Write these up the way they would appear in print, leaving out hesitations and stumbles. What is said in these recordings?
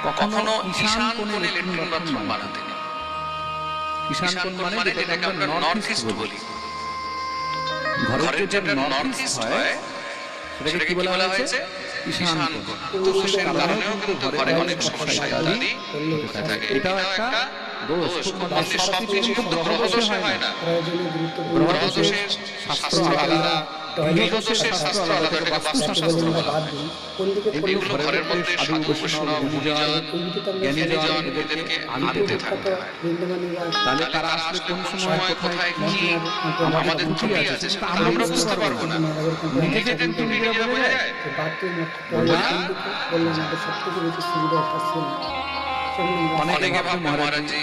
কখনো ঈশান কোণে latrine bathroom বানাতে নেই। ঈশান কোণ মানে যেটাকে আমরা নর্থ ইস্ট বলি। ঘরের যেটা নর্থ ইস্ট হয় সেটাকে কি বলা হয়েছে? ঈশান কোণ। তো সেই কারণেও কিন্তু ঘরে অনেক সমস্যা ইত্যাদি হতে থাকে। এটাও একটা দোষ। মানে সবকিছু কিন্তু গ্রহ দোষে হয় না। গ্রহ দোষের শাস্ত্র আলাদা, গৃহদোষের শাস্ত্র আলাদা, এটাকে বাস্তুশাস্ত্র বলা হয়। এইগুলো ঘরের মধ্যে সাধু বৈষ্ণব, গুণীজন, জ্ঞানীজন এদেরকে আনতে থাকতে হয়। তাহলে তারা আসলে কোন সময় কোথায় কি আমাদের ত্রুটি আছে সেটা আমরা বুঝতে পারবো না। নিজেদের ত্রুটি নিজেরা বোঝা যায়। অনেকে ভাববে মহারাজজি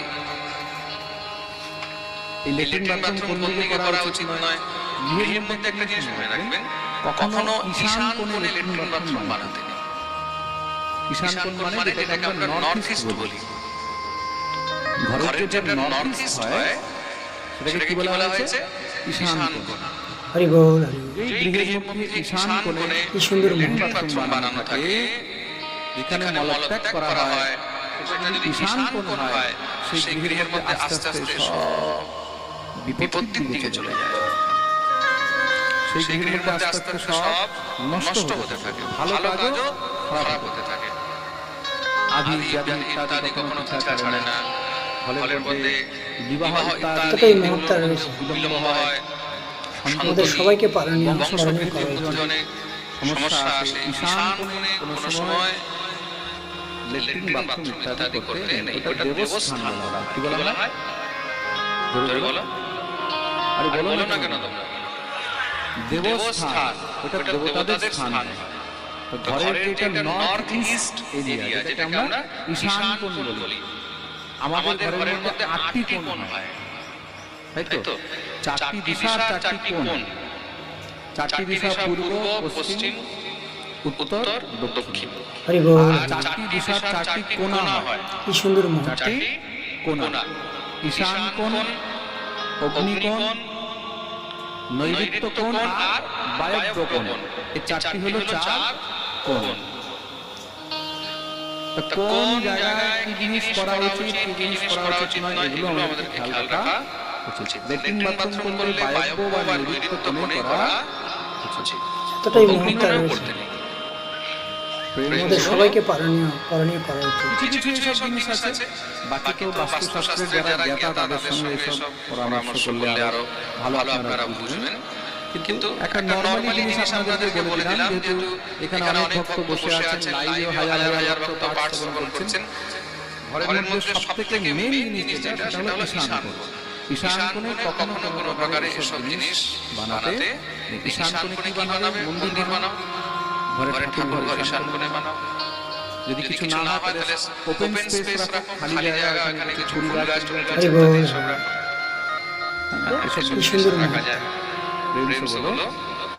এই ল্যাট্রিন বাথরুম কোন দিকে করা উচিত নয়। গৃহের মধ্যে একটা জিনিস মনে রাখবেন, কখনো ঈশান কোণে ল্যাট্রিন বাথরুম বানাতে নেই। ঈশান কোণ মানে যেটাকে আমরা নর্থ ইস্ট বলি। ঘরের যেটা নর্থ ইস্ট হয় সেটাকে কি বলা হয়েছে? ঈশান কোণ। হরি বল, হরি এই গৃহের মধ্যে ঈশান কোণে কি সুন্দর ল্যাট্রিন বাথরুম বানানো থাকে, যেখানে মলত্যাগ করা হয়, সেটা যদি ঈশান কোণ হয় সেই গৃহের মধ্যে আস্তে আস্তে সব বিপত্তির দিকে চলে যায়। সেই গৃহের মধ্যে আস্তে আস্তে সব নষ্ট হতে থাকে, ভালো কাজও খারাপ হতে থাকে। আদি ইত্যাদি কখনো পিছা ছাড়ে না। ফলের মধ্যে বিবাহ ইত্যাদি বিলম্ব হয়। আমাদের সবাইকে পালনীয় বংশবৃদ্ধির মধ্যে অনেক সমস্যা আসে। ঈশান কোণে কোনো সময় ল্যাট্রিন বাথরুম ইত্যাদি করতে নেই। ওটা দেবস্থান বলা হয়। কি বলা হয়? জোরে বলো। আরে বলো না কেন তোমরা? দেবস্থান, ওটা দেবতাদের স্থান। তো ঘরের যেটা নর্থ ইস্ট এরিয়া, যেটাকে আমরা ঈশান কোণ বলি, আমাদের ঘরের মধ্যে 8টি কোণ হয়, তাই তো? 4টি দিশার 4টি কোণ। 4টি দিশা পূর্ব, পশ্চিম, উত্তর, দক্ষিণ। হরি বল, আর 4টি দিশার 4টি কোণা হয়। কি সুন্দর মন। 4টি কোণা। ঈশান কোণ, অগ্নিকোণ, নৈಋত্য কোণ আর বায়ব্য কোণ। এই 4টি হলো 4 কোণ। তো কোন জায়গায় কি জিনিস করা উচিত, কি জিনিস করা উচিত নয়, এগুলো আমাদের খেয়াল রাখা উচিত। ল্যাট্রিন বাথরুম করলে বায়ব্য বা নৈঋত্য কোণে করা উচিত। এতটাই মহত্তার রয়েছে। আমাদের সবাইকে পালনীয় করা উচিত। কিছু এসব জিনিস আছে, বাকি তো বাস্তুশাস্ত্রের যারা জ্ঞাতা তাদের সঙ্গে এসব পরামর্শ করলে আরো ভালো আপনারা বুঝবেন। কিন্তু একটা নরমালি জিনিস আপনাদেরকে বলে দিলাম, যেহেতু এখানে অনেক ভক্ত বসে আছেন, লাইভে হাজার হাজার ভক্ত পাঠ শ্রবণ করছেন। ঘরের মধ্যে সবথেকে মেইন জিনিস যেটা সেটা হলো ঈশান কোণ। ঈশান কোণে কখনো কোনো প্রকারে এসব জিনিস বানাতে, ঈশান কোণে কি বানাবে? মন্দির বানাও, ঘরে ঠাকুর ঘর ঈশান কোণে বানাও। যদি কিছু না হয় তাহলে ওপেন স্পেস রাখো, খালি জায়গা, এখানে কিছু ফুল গাছ হরি বল, এসব কি সুন্দর রাখা যায়। প্রেম সে বলো।